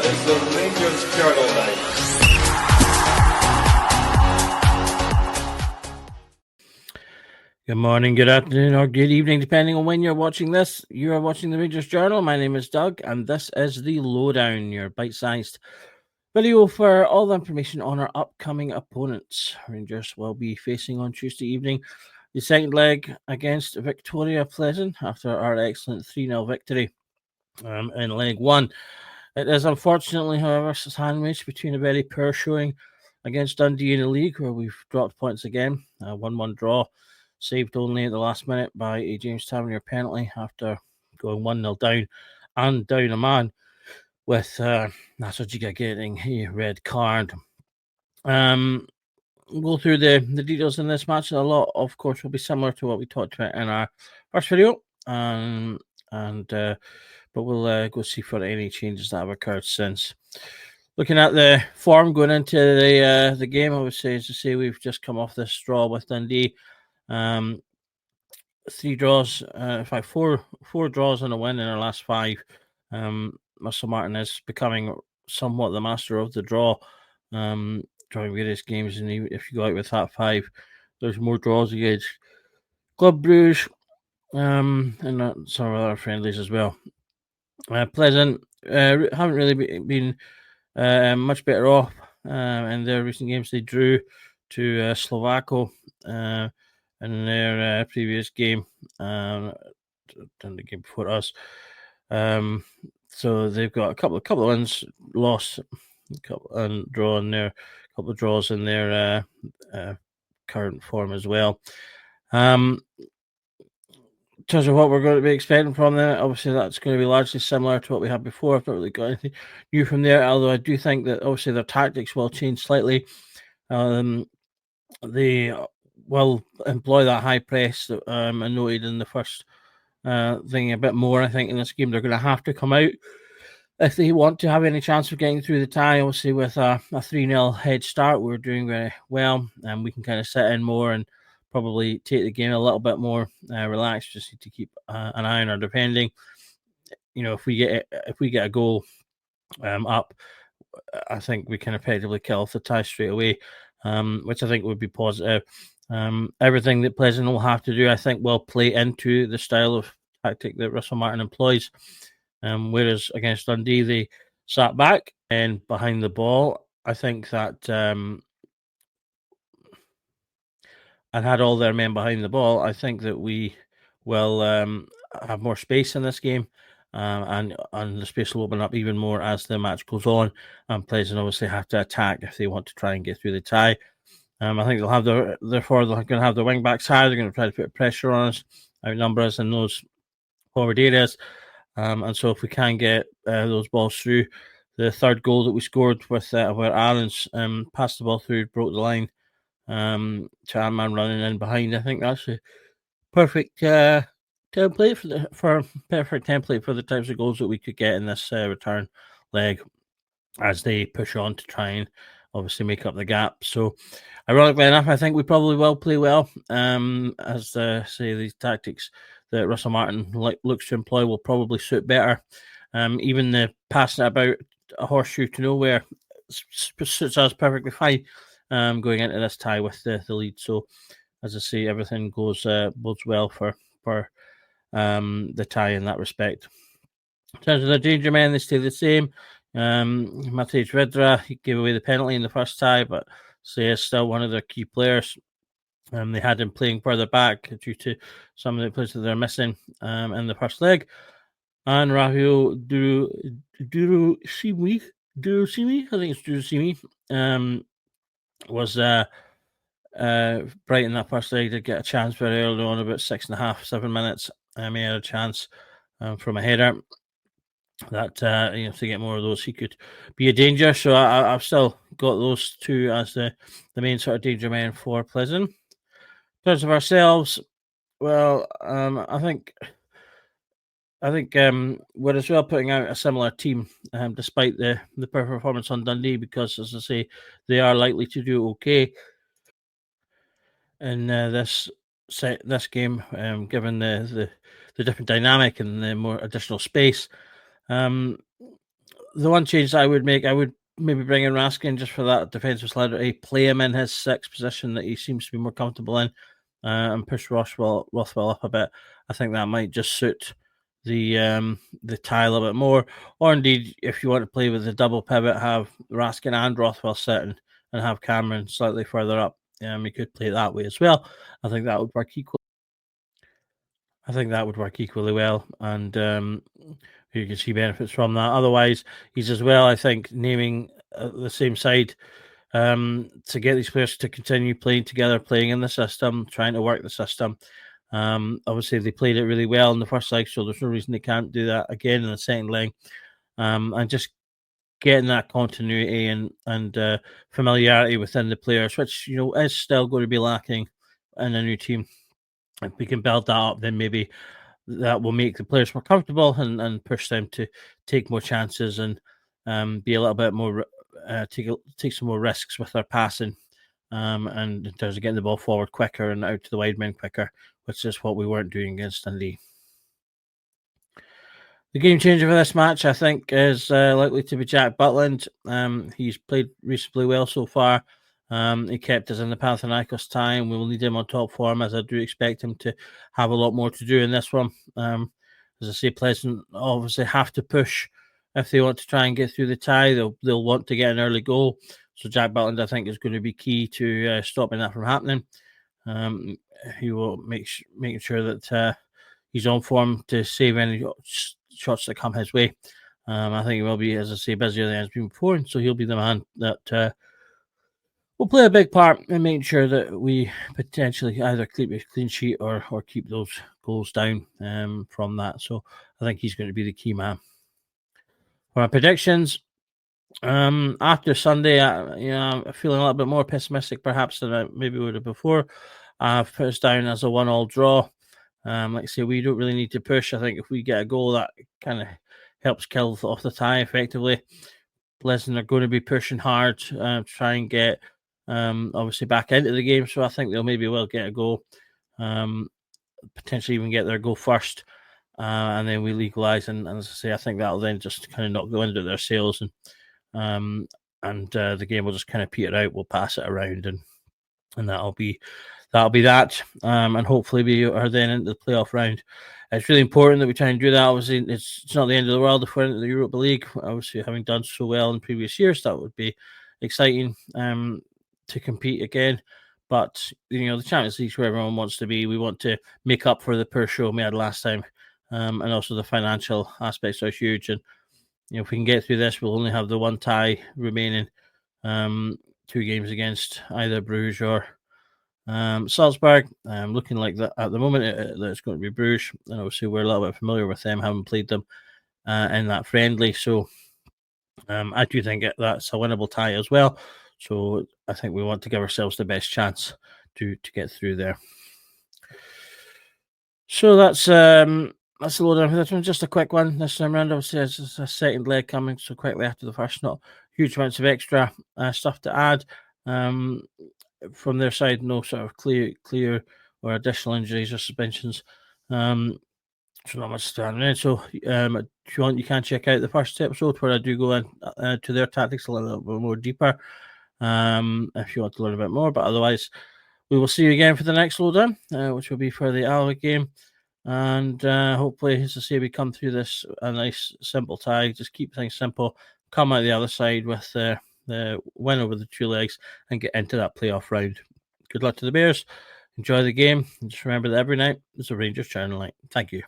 is the Rangers Journal Night. Good morning, good afternoon, or good evening, depending on when you're watching this. You are watching the Rangers Journal. My name is Doug, and this is the Lowdown, your bite-sized video for all the information on our upcoming opponents. Rangers will be facing on Tuesday evening the second leg against Viktoria Plzen after our excellent 3-0 victory in leg one. It is unfortunately, however, sandwiched between a very poor showing against Dundee in the league, where we've dropped points again, a 1-1 draw, saved only at the last minute by a James Tavernier penalty after going 1-0 down and down a man, with Nasojiga getting a red card. We'll go through the details in this match. A lot, of course, will be similar to what we talked about in our first video, but we'll go see for any changes that have occurred since. Looking at the form going into the game, I would say, as I say, we've just come off this draw with Dundee. 3 draws, in fact, four draws and a win in our last 5. Russell Martin is becoming somewhat the master of the draw, drawing various games, and if you go out with that 5, there's more draws against Club Brugge, and some other friendlies as well. Plzen haven't really been much better off in their recent games. They drew to Slovako in their previous game, and the game before us. So they've got a couple of wins, lost, and drawn their couple of draws in their current form as well. In terms of what we're going to be expecting from them, obviously that's going to be largely similar to what we had before. I've not really got anything new from there, although I do think that obviously their tactics will change slightly. They will employ that high press that I noted in the first thing a bit more. I think in this game they're going to have to come out if they want to have any chance of getting through the tie. Obviously with a 3-0 head start, we're doing very well, and we can kind of sit in more and probably take the game a little bit more relaxed. Just need to keep an eye on our defending. You know, if we get a goal up, I think we can effectively kill off the tie straight away, which I think would be positive. Everything that Plzen will have to do, I think, will play into the style of tactic that Russell Martin employs. Whereas against Dundee, they sat back and behind the ball. I think that and had all their men behind the ball. I think that we will have more space in this game, and the space will open up even more as the match goes on. And Plzen obviously have to attack if they want to try and get through the tie. I think they'll have they're going to have their wing backs high. They're going to try to put pressure on us, outnumber us in those forward areas. And so if we can get those balls through, the third goal that we scored with where Aaron's passed the ball through, broke the line, to our man running in behind, I think that's a perfect template for the types of goals that we could get in this return leg as they push on to try and obviously make up the gap. So, ironically enough, I think we probably will play well. As say, these tactics that Russell Martin looks to employ will probably suit better. Even the passing about a horseshoe to nowhere suits us perfectly fine. Going into this tie with the lead. So, as I say, everything bodes well for the tie in that respect. In terms of the danger men, they stay the same. Matej Vedra, he gave away the penalty in the first tie, but he is still one of their key players. They had him playing further back due to some of the players that they're missing in the first leg. And Rafael Durusimi, I think it's Durusimi, was bright in that first leg to get a chance very early on, about 6.5-7 minutes. He had a chance from a header that to get more of those, he could be a danger. So I've still got those two as the main sort of danger men for Plzen. In terms of ourselves, well, I think we're as well putting out a similar team, despite the poor performance on Dundee, because, as I say, they are likely to do okay in this game, given the different dynamic and the more additional space. the one change I would make, I would maybe bring in Raskin just for that defensive solidity, play him in his sixth position that he seems to be more comfortable in, and push Rothwell up a bit. I think that might just suit the tie a little bit more. Or indeed, if you want to play with the double pivot, have Raskin and Rothwell sitting and have Cameron slightly further up. You could play it that way as well. I think that would work equally well, and you can see benefits from that. Otherwise, he's as well, I think, naming the same side to get these players to continue playing together, playing in the system, trying to work the system. Obviously, they played it really well in the first leg, so there's no reason they can't do that again in the second leg. And just getting that continuity and familiarity within the players, which is still going to be lacking in a new team. If we can build that up, then maybe that will make the players more comfortable and push them to take more chances and be a little bit more take some more risks with their passing, and in terms of getting the ball forward quicker and out to the wide men quicker, which is what we weren't doing against Dundee. The game changer for this match, I think, is likely to be Jack Butland. He's played reasonably well so far. He kept us in the Panathinaikos tie. We will need him on top form, as I do expect him to have a lot more to do in this one. As I say, Plzen obviously have to push if they want to try and get through the tie. They'll want to get an early goal. So Jack Butland, I think, is going to be key to stopping that from happening. He will making sure that he's on form to save any shots that come his way. I think he will be, as I say, busier than he's been before, and so he'll be the man that will play a big part in making sure that we potentially either keep a clean sheet or keep those goals down from that. So I think he's going to be the key man. For my predictions, after Sunday, I'm feeling a little bit more pessimistic perhaps than I maybe would have before. I've put us down as a 1-1 draw. Like I say, we don't really need to push. I think if we get a goal, that kind of helps kill off the tie effectively. Plzen are going to be pushing hard to try and get obviously back into the game, so I think they'll maybe well get a goal, potentially even get their goal first, and then we legalise. And as I say, I think that'll then just kind of knock the wind out of their sails, and the game will just kind of peter out. We'll pass it around, and that'll be that, and hopefully we are then into the playoff round. It's really important that we try and do that. Obviously, it's not the end of the world if we're into the Europa League. Obviously, having done so well in previous years, that would be exciting to compete again. But the Champions League is where everyone wants to be. We want to make up for the poor show we had last time, and also the financial aspects are huge. And if we can get through this, we'll only have the one tie remaining, 2 games against either Bruges or Salzburg. Looking like that at the moment that it's going to be Bruges, and obviously we're a little bit familiar with them, having played them in that friendly. So I do think that's a winnable tie as well. So I think we want to give ourselves the best chance to get through there. So that's a Lowdown for this one. Just a quick one this time around. Obviously, it's a second leg coming so quickly after the first. Not huge amounts of extra stuff to add. From their side, no sort of clear or additional injuries or suspensions. So not much to add in. So if you want, you can check out the first episode where I do go in to their tactics a little bit more deeper, if you want to learn a bit more. But otherwise, we will see you again for the next Lowdown, which will be for the Alva game. And hopefully, as I say, we come through this a nice, simple tie. Just keep things simple. Come out the other side with the win over the 2 legs and get into that playoff round. Good luck to the Bears. Enjoy the game. And just remember that every night is a Rangers Channel night. Thank you.